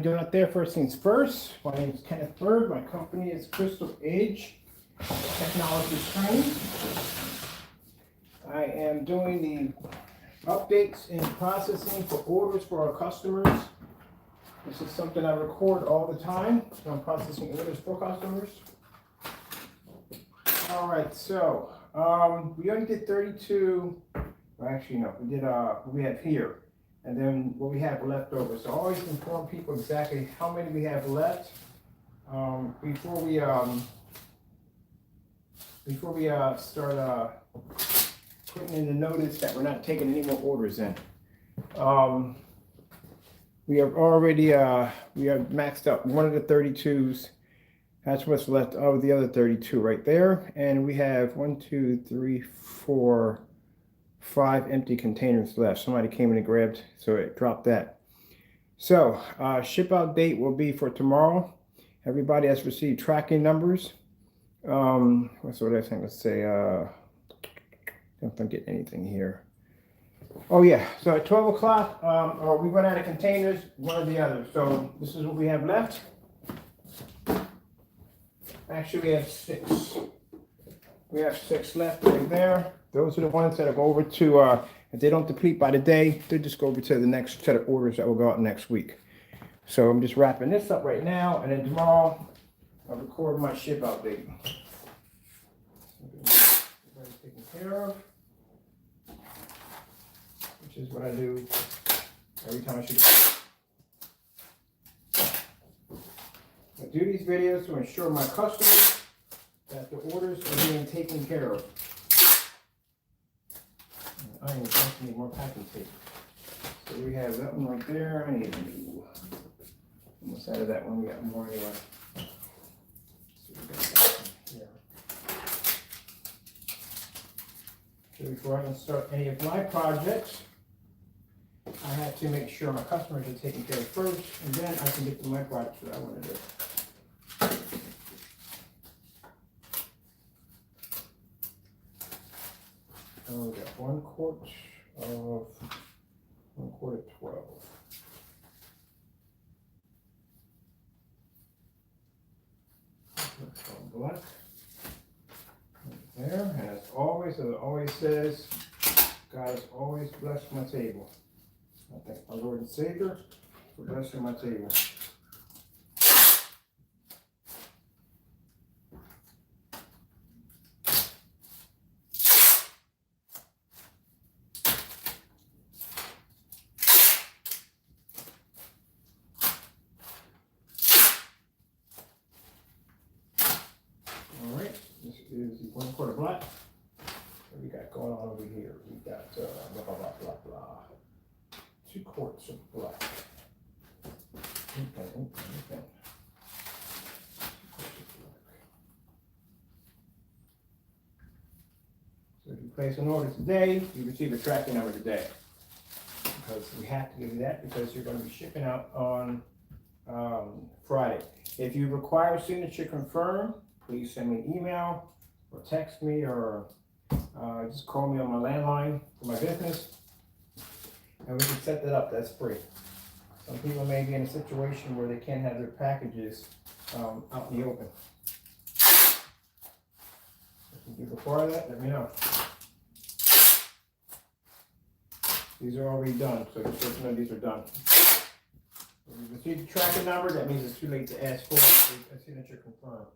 Doing it there. First things first. My name is Kenneth Bird. My company is Crystal Edge Technology Training. I am doing the updates and processing for orders for our customers. This is something I record all the time. So I'm processing orders for customers. All right, so we only did 32. Well, actually, no, we did what we have here. And then what we have left over. So always inform people exactly how many we have left before we start putting in the notice that we're not taking any more orders in. We have already we have maxed out one of the 32s. That's what's left of the other 32 right there. And we have 1, 2, 3, 4, 5 empty containers left. Somebody came in and grabbed, so it dropped that. So ship out date will be for tomorrow. Everybody has received tracking numbers. What's what I think? Let's say don't forget anything here. Oh yeah, so at 12 o'clock, or we run out of containers, one or the other. So this is what we have left. Actually, we have 6. We have 6 left right there. Those are the ones that will go over to, if they don't deplete by the day, they'll just go over to the next set of orders that will go out next week. So I'm just wrapping this up right now, and then tomorrow I'll record my ship out date. Everybody's taken care of, which is what I do every time I shoot. I do these videos to ensure my customers that the orders are being taken care of. I need more packing tape. So we have that one right there. I need a new. Almost out of that one. We got more anyway. So we got that one here. So before I can start any of my projects, I have to make sure my customers are taken care of first, and then I can get to my projects that I want to do. Oh, we got 1 quart of 12. Black right there, and as it always says, God has always blessed my table. I thank my Lord and Savior for blessing my table. Is 1 quart of black. What we got going on over here? We got blah blah blah blah blah. 2 quarts of black. Okay. So if you place an order today, you receive a tracking number today. Because we have to do that because you're going to be shipping out on Friday. If you require a signature confirm, please send me an email or text me or just call me on my landline for my business, and we can set that up. That's free. Some people may be in a situation where they can't have their packages out in the open. If you require that, let me know. These are already done, so just let you know these are done. If you receive the tracking number, that means it's too late to ask for a signature confirm.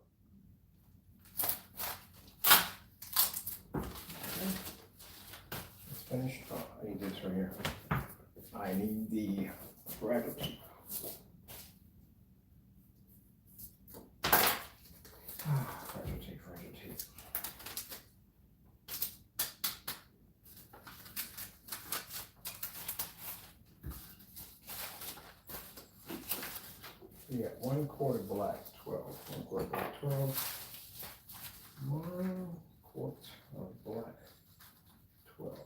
Finished. Oh, I need this right here. I need the fragile tape. Fragile tape. We got 1 quart of black, 12. 1 quart of black, 12. 1 quart of black, 12.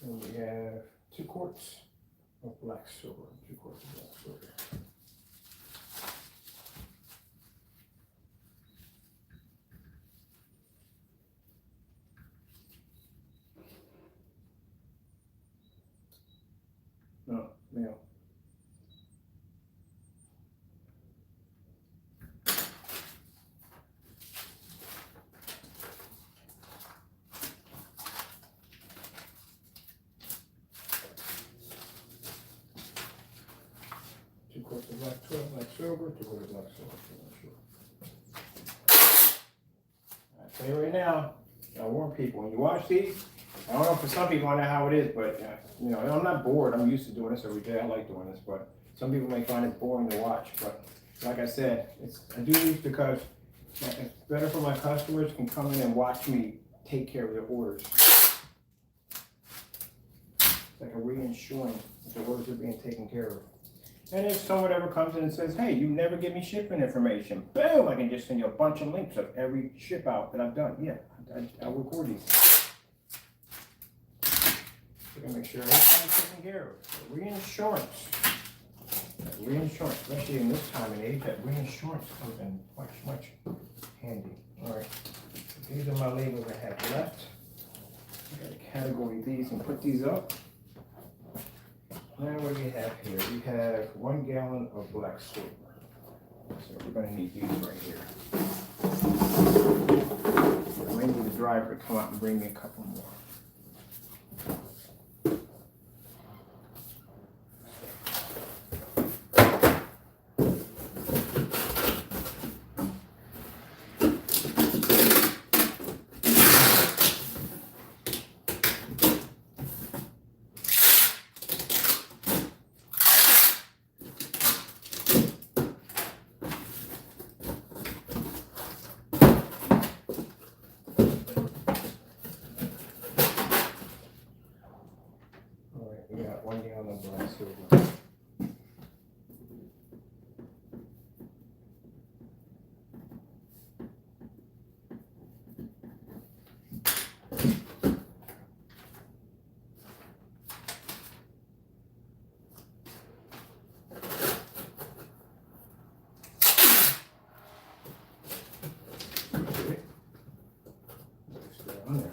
And we have 2 quarts of black silver. 2 quarts of black silver. No, male. Quarts of black silver, 2 quarts of black silver. I tell you right now, I warn people, when you watch these, I don't know, for some people I know how it is, but you know, I'm not bored. I'm used to doing this every day. I like doing this, but some people may find it boring to watch. But like I said, I do these because it's better for my customers can come in and watch me take care of their orders. It's like a reinsuring that the orders are being taken care of. And if someone ever comes in and says, hey, you never give me shipping information, boom, I can just send you a bunch of links of every ship out that I've done. Yeah, I'll record these. We're gonna make sure everything's taken care of. Reinsurance. Reinsurance, especially in this time and age, that reinsurance comes in much handy. All right, these are my labels I have left. I gotta category these and put these up. Now what do we have here? We have 1 gallon of black silver. So we're going to need these right here. I may need the driver to come out and bring me a couple more. We got 1 gallon of black silver. On there.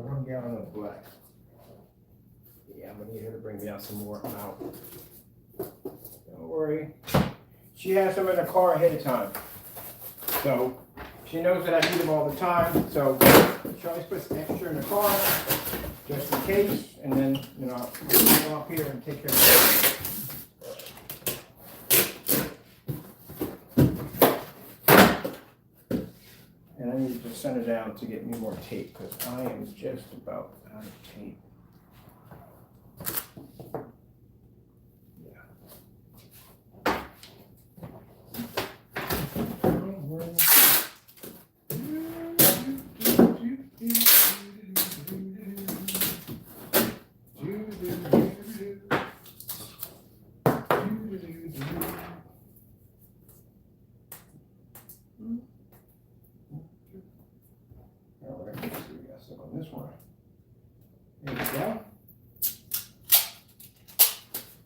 One gallon of black. Yeah, I'm gonna need her to bring me out some more out. Don't worry. She has them in her car ahead of time. So she knows that I need them all the time. So she always puts extra in the car just in case, and then I'll go up here and take care of it. And I need to send it down to get me more tape because I am just about out of tape. Alright, let's see, we got stuff on this one. There we go.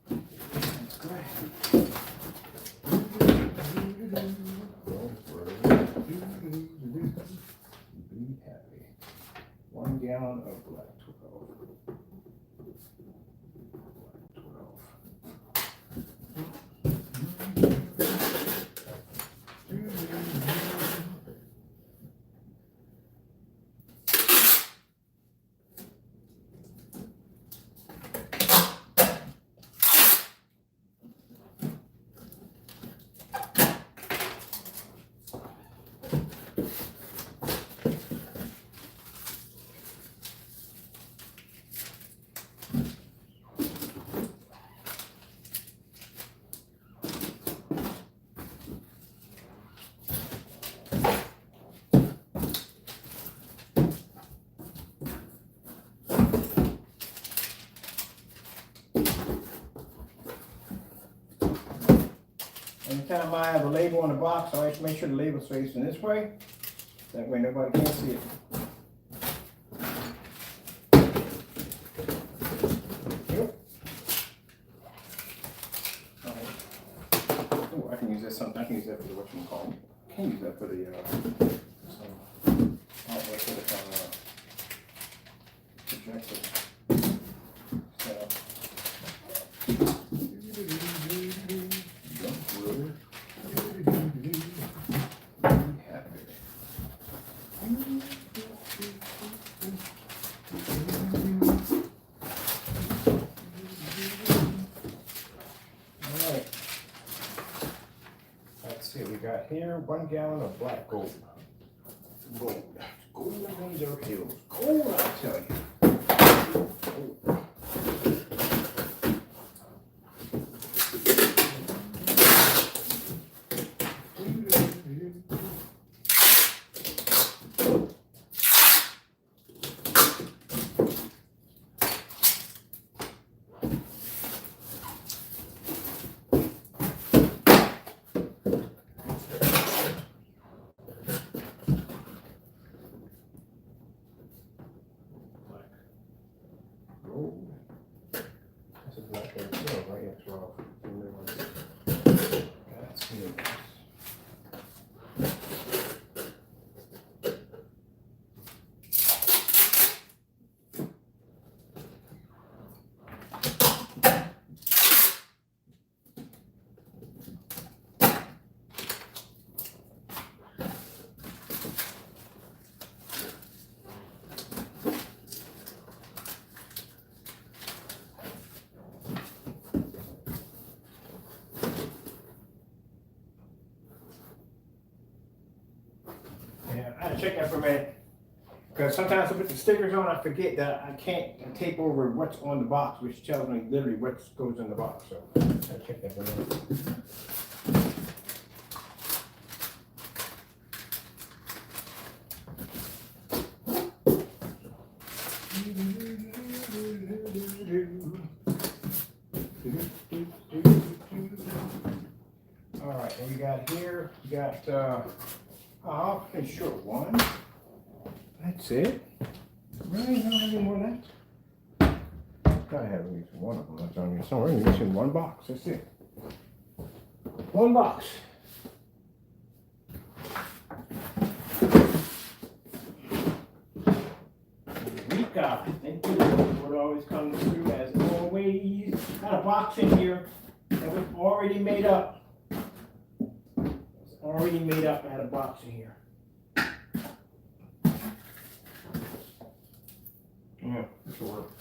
That's great. Be happy. 1 gallon of black 12. Anytime I have a label on the box, I like to make sure the label's facing this way. That way nobody can see it. Yep. Oh, I can use this. I can use that for the whatchamacallit. I can use that for the projector. So. Got here 1 gallon of black gold. Gold in their hills. Gold, I tell you. This is not going to show, right? It's wrong. That's good. Yeah, I had to check that for a minute. Because sometimes I put the stickers on, I forget that I can't tape over what's on the box, which tells me literally what goes in the box. So I had to check that for a minute. All right, and we got here, we got I'll pretty sure 1. That's it. Really, not any more than that. Gotta have at least 1 of them. That's on here somewhere. We're missing 1 box. That's it. 1 box. Rika, thank you. What always comes through as always. Got a box in here that was already made up. Already made up. I had a box in here. Yeah, this will work.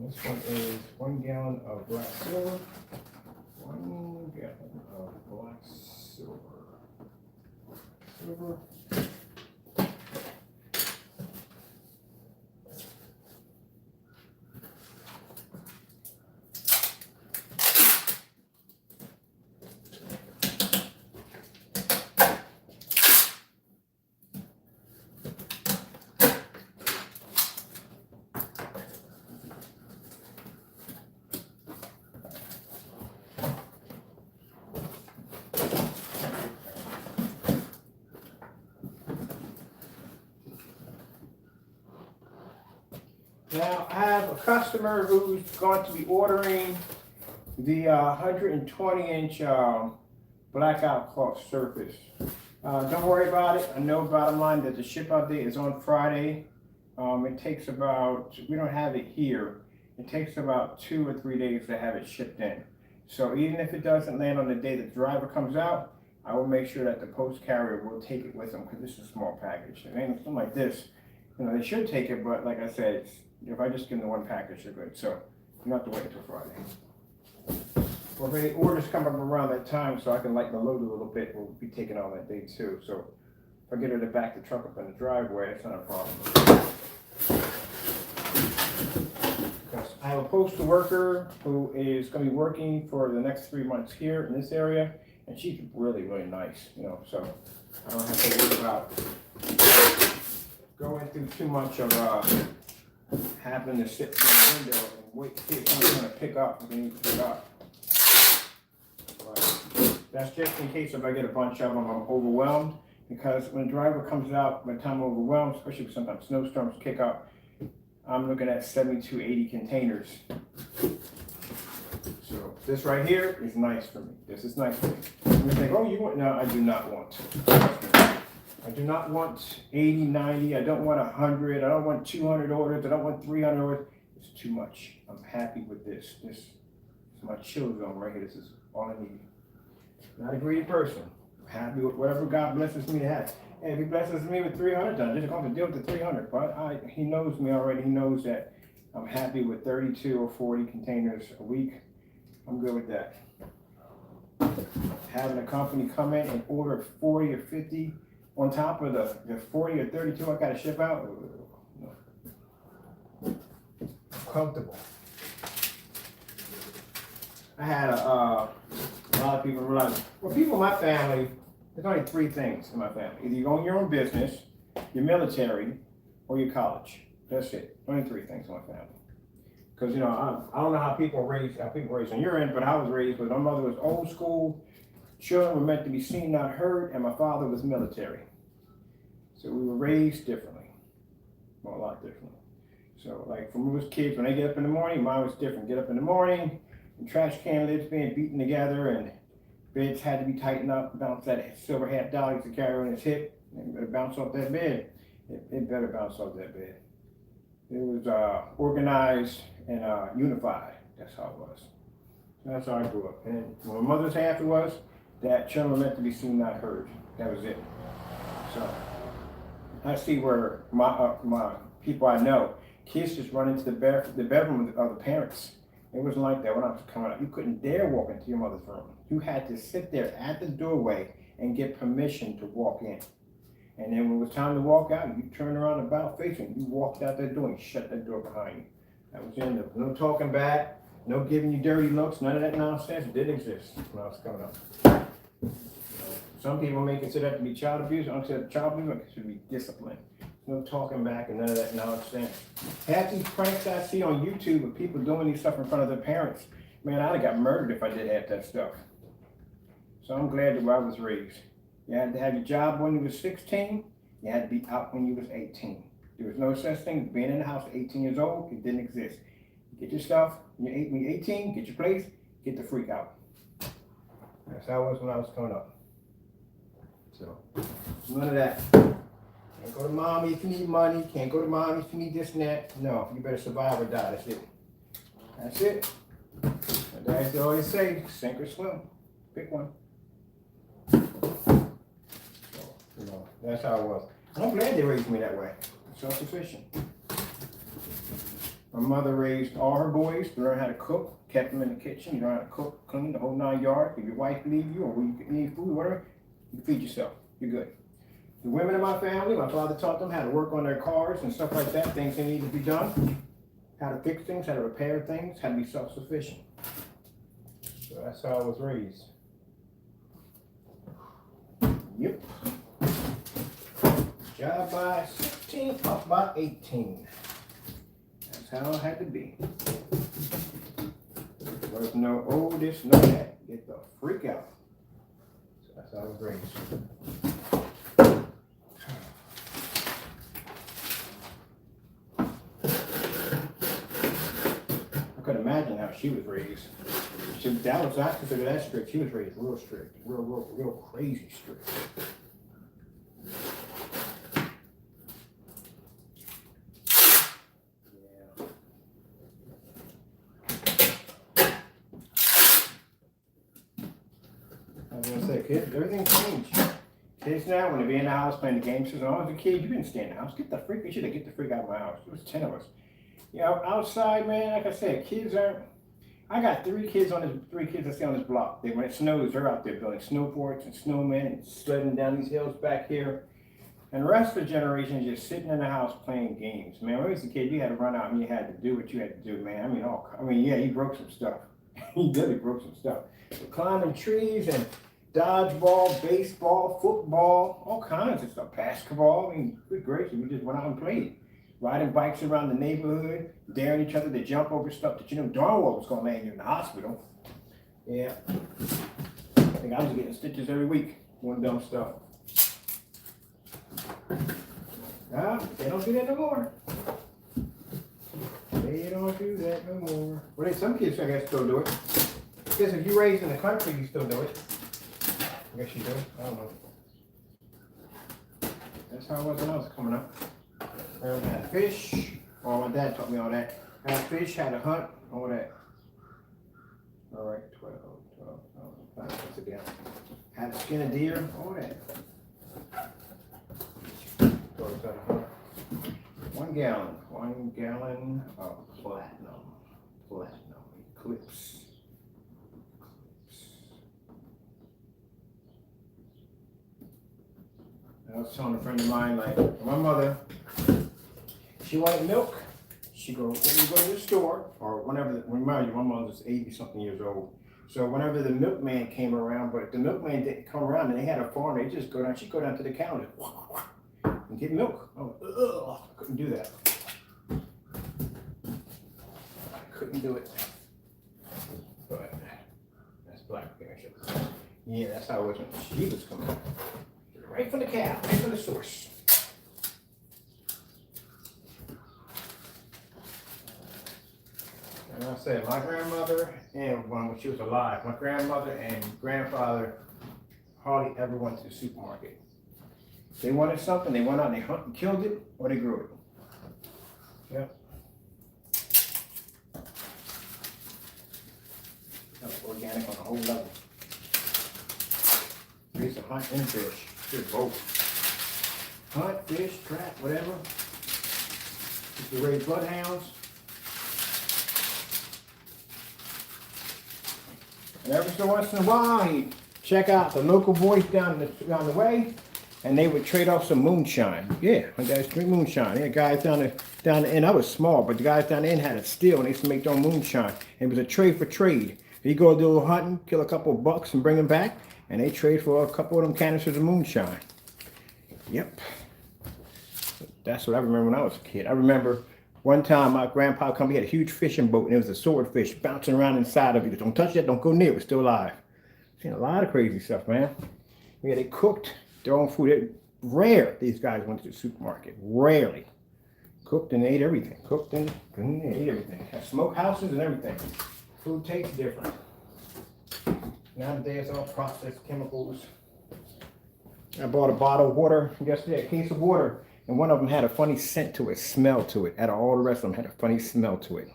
This one is 1 gallon of black silver. 1 gallon of black silver. Silver. Now, I have a customer who's going to be ordering the 120-inch blackout cloth surface. Don't worry about it. I know, bottom line, that the ship out date is on Friday. It takes about, we don't have it here, it takes about 2 or 3 days to have it shipped in. So even if it doesn't land on the day the driver comes out, I will make sure that the post carrier will take it with them because this is a small package. It ain't something like this. You know, they should take it, but like I said, if I just give them the one package, they're good. So you don't have to wait until Friday. Well, if any orders come up around that time, so I can lighten the load a little bit, we'll be taking on that day too. So if I get her to back the truck up in the driveway, that's not a problem. Because I have a postal worker who is going to be working for the next 3 months here in this area, and she's really, really nice, you know, so I don't have to worry about going through too much of having to sit in the window and wait to see if someone's going to pick up if they need to pick up. But that's just in case if I get a bunch of them, I'm overwhelmed, because when a driver comes out, by the time I'm overwhelmed, especially if sometimes snowstorms kick up, I'm looking at 70 to 80 containers. So this right here is nice for me. This is nice for me. You think, oh, you want? No, I do not want. I do not want 80, 90. I don't want 100. I don't want 200 orders. I don't want 300 orders. It's too much. I'm happy with this. This is my chill zone right here. This is all I need. Not a greedy person. I'm happy with whatever God blesses me to have. And if He blesses me with 300, then I'm just going to deal with the 300. But He knows me already. He knows that I'm happy with 32 or 40 containers a week. I'm good with that. Having a company come in and order 40 or 50 on top of the 40 or 32 I gotta ship out, no. Comfortable. I had a lot of people realize, well, people in my family, there's only 3 things in my family. Either you own your own business, your military, or your college. That's it. Only 3 things in my family. Because, you know, I don't know how people are raised on your end, but I was raised with, my mother was old school, children were meant to be seen, not heard, and my father was military. So we were raised differently, well, a lot differently. So like when we was kids, when they get up in the morning, mine was different. Get up in the morning, and trash can lids being beaten together, and beds had to be tightened up, bounce that silver hat dollar to carry on his hip, and better bounce off that bed. It better bounce off that bed. It was organized and unified. That's how it was. That's how I grew up. And my mother's half it was that children were meant to be seen, not heard. That was it. So I see where my people I know, kids just run into the bedroom of the parents. It wasn't like that when I was coming up. You couldn't dare walk into your mother's room. You had to sit there at the doorway and get permission to walk in. And then when it was time to walk out, you turned around about facing. You walked out that door and shut that door behind you. That was the end of it. No talking back, no giving you dirty looks, none of that nonsense. It didn't exist when I was coming up. Some people may consider that to be child abuse. I don't consider it child abuse. It should be discipline. No talking back and none of that nonsense. Half these pranks I see on YouTube of people doing these stuff in front of their parents, man, I'd have got murdered if I did half that stuff. So I'm glad that I was raised. You had to have your job when you was 16. You had to be out when you was 18. There was no such thing as being in the house at 18 years old. It didn't exist. Get your stuff. When you're 18, get your place, get the freak out. That's how it was when I was coming up. So, none of that. Can't go to mommy if you need money. Can't go to mommy if you need this and that. No, you better survive or die. That's it. That's it. And as they always say, sink or swim. Pick one. You know, that's how it was. I'm glad they raised me that way. Self-sufficient. My mother raised all her boys to learn how to cook, kept them in the kitchen, you learn how to cook, clean, the whole 9 yards. If your wife leave you or you need food, whatever, you feed yourself. You're good. The women in my family, my father taught them how to work on their cars and stuff like that, things that need to be done, how to fix things, how to repair things, how to be self-sufficient. So that's how I was raised. Yep. Job by 16, up by 18. That's how it had to be. There was no, oh, this, no, that. Get the freak out. So that's how I was raised. I couldn't imagine how she was raised. That was, I consider that strict. She was raised real strict, real crazy strict. I was gonna say, kids, everything changed. Kids now, when they be in the house playing the games, says, "Oh, as a kid, you didn't stay in the house. Get the freak. You should get the freak out of my house." It was 10 of us. Yeah, outside, man. Like I said, kids aren't. I got three kids I stay on this block. When it snows, they're out there building snowboards and snowmen and sledding down these hills back here. And the rest of the generation is just sitting in the house playing games. Man, when I was a kid, you had to run out and you had to do what you had to do, man. Yeah, he broke some stuff. He really broke some stuff. But climbing trees and dodgeball, baseball, football, all kinds of stuff. Basketball. I mean, good gracious, we just went out and played. Riding bikes around the neighborhood, daring each other to jump over stuff that you know darn well was going to land you in the hospital. Yeah. I think I was getting stitches every week doing dumb stuff. They don't do that no more. They don't do that no more. Well, some kids, I guess, still do it. I guess if you're raised in the country, you still do it. I guess you do. I don't know. That's how it was when I was coming up. I had fish. Oh, my dad taught me all that. I had fish, had a hunt, all that. All right, 12, 5, again. Had to skin a deer, all that. 1 gallon of platinum Eclipse. I was telling a friend of mine, like, my mother, she wanted milk. When you go to the store, or whenever, remind you, my mom was 80-something years old. So whenever the milkman came around, but if the milkman didn't come around and they had a farm, they just she'd go down to the counter and get milk. Oh, ugh, I couldn't do that. I couldn't do it. But that's black bear. Yeah, that's how it was when she was coming out. Right from the cow, right from the source. And I said, my grandmother, and when she was alive, my grandmother and grandfather hardly ever went to the supermarket. They wanted something, they went out and they hunted and killed it, or they grew it. Yep. That was organic on a whole level. We used to hunt and fish. Did both. Hunt, fish, trap, whatever. Used to raise bloodhounds. And every so once in a while, he'd check out the local boys down the way, and they would trade off some moonshine. Yeah, my guys drink moonshine. Yeah, guys down the end, I was small, but the guys down the end had it still, and they used to make their own moonshine. And it was a trade for trade. He'd go do a little hunting, kill a couple of bucks, and bring them back, and they trade for a couple of them canisters of moonshine. Yep. That's what I remember when I was a kid. I remember one time my grandpa come, he had a huge fishing boat, and it was a swordfish bouncing around inside of it. Don't touch that, don't go near it, it's still alive. Seen a lot of crazy stuff, man. Yeah, they cooked their own food. Rare these guys went to the supermarket. Rarely. Cooked and ate everything. Cooked and ate everything. Had smoke houses and everything. Food tastes different. Nowadays, all processed chemicals. I bought a bottle of water yesterday, a case of water, and one of them had a funny scent to it, smell to it. Out of all the rest of them had a funny smell to it.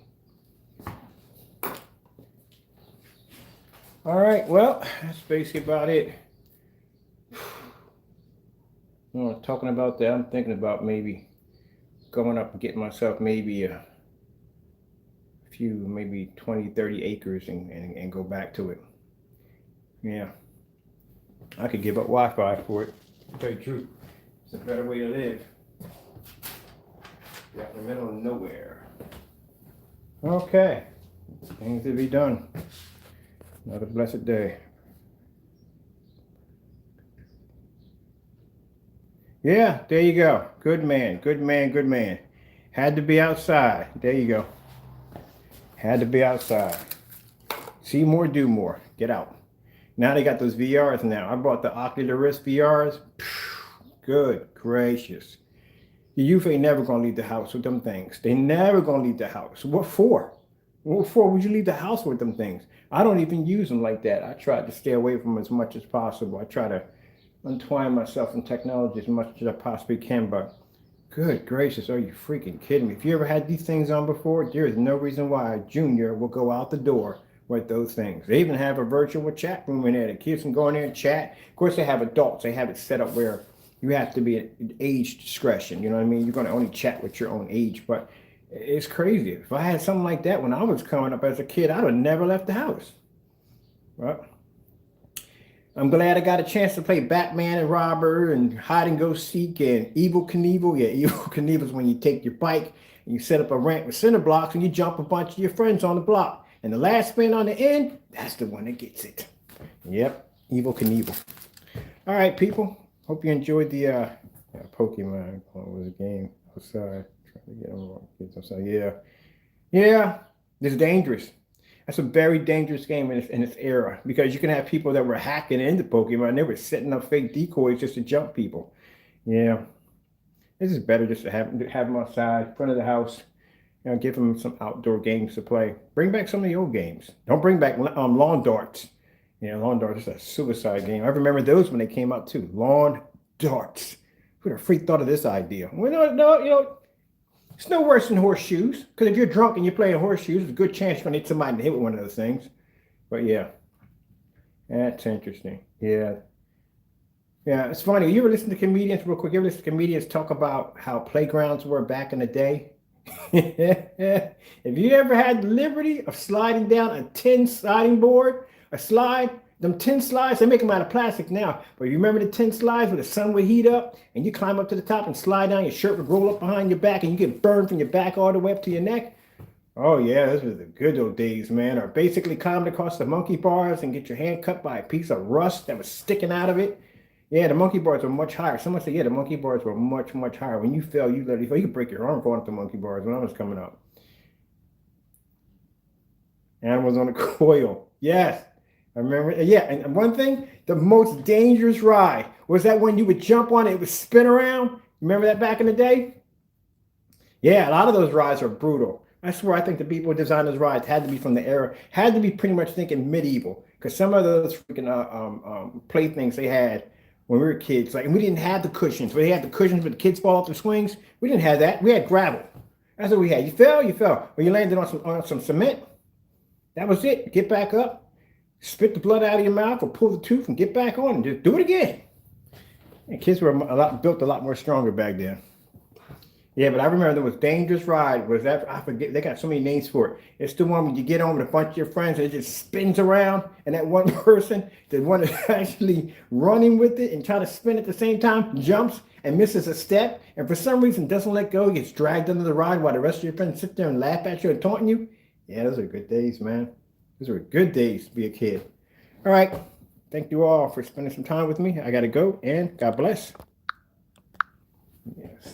All right, well, that's basically about it. Talking about that, I'm thinking about maybe going up and getting myself maybe a few, maybe 20, 30 acres and go back to it. Yeah. I could give up Wi-Fi for it, to tell you the truth. It's a better way to live. You're out in the middle of nowhere. Okay. Things to be done. Another blessed day. Yeah, there you go. Good man, good man, good man. Had to be outside. There you go. Had to be outside. See more, do more. Get out. Now they got those VRs now. I bought the Oculus VRs. Good gracious. The youth ain't never gonna leave the house with them things. They never gonna leave the house. What for? What for would you leave the house with them things? I don't even use them like that. I try to stay away from them as much as possible. I try to untwine myself from technology as much as I possibly can, but good gracious, are you freaking kidding me? If you ever had these things on before, there is no reason why a junior will go out the door with those things. They even have a virtual chat room in there. The kids can go in there and chat. Of course, they have adults. They have it set up where you have to be at age discretion. You know what I mean? You're going to only chat with your own age. But it's crazy. If I had something like that when I was coming up as a kid, I'd have never left the house. Well, I'm glad I got a chance to play Batman and Robber and Hide and Go Seek and Evel Knievel. Yeah, Evel Knievel is when you take your bike and you set up a ramp with cinder blocks and you jump a bunch of your friends on the block. And the last spin on the end, that's the one that gets it. Yep, Evel Knievel. All right, people. Hope you enjoyed the Pokemon. What was the game? Outside. Trying to get them kids outside. Yeah, it's dangerous. That's a very dangerous game in this era because you can have people that were hacking into Pokemon. They were setting up fake decoys just to jump people. Yeah, this is better just to have them outside, in front of the house. You know, give them some outdoor games to play. Bring back some of the old games. Don't bring back lawn darts. Yeah, lawn darts is a suicide game. I remember those when they came out too. Lawn darts. Who the freak thought of this idea? Well, no, it's no worse than horseshoes. Because if you're drunk and you're playing horseshoes, there's a good chance you're going to hit somebody and hit with one of those things. But yeah, that's interesting. Yeah, it's funny. You ever listen to comedians real quick? You ever listen to comedians talk about how playgrounds were back in the day? If you ever had the liberty of sliding down a tin sliding board, them tin slides, they make them out of plastic now. But you remember the tin slides where the sun would heat up and you climb up to the top and slide down, your shirt would roll up behind your back and you get burned from your back all the way up to your neck? Oh yeah, those were the good old days, man. Or basically climb across the monkey bars and get your hand cut by a piece of rust that was sticking out of it. Yeah, the monkey bars were much higher. Someone said, yeah, the monkey bars were much, much higher. When you fell, you literally fell. You could break your arm going up the monkey bars when I was coming up. Animals on a coil. Yes, I remember. Yeah, and one thing, the most dangerous ride was that when you would jump on it, it would spin around. Remember that back in the day? Yeah, a lot of those rides are brutal. I swear, I think the people who designed those rides had to be from the era, had to be pretty much thinking medieval. Because some of those freaking playthings they had when we were kids, and we didn't have the cushions. We had the cushions where the kids fall off the swings. We didn't have that. We had gravel. That's what we had. You fell. When you landed on some cement, that was it. Get back up, spit the blood out of your mouth, or pull the tooth and get back on and just do it again. And kids were built a lot more stronger back then. Yeah, but I remember there was dangerous ride. I forget, they got so many names for it. It's the one when you get on with a bunch of your friends and it just spins around, and that one person, the one that's actually running with it and trying to spin at the same time, jumps and misses a step, and for some reason doesn't let go, gets dragged under the ride while the rest of your friends sit there and laugh at you and taunting you. Yeah, those are good days, man. Those were good days to be a kid. All right. Thank you all for spending some time with me. I got to go, and God bless. Yes.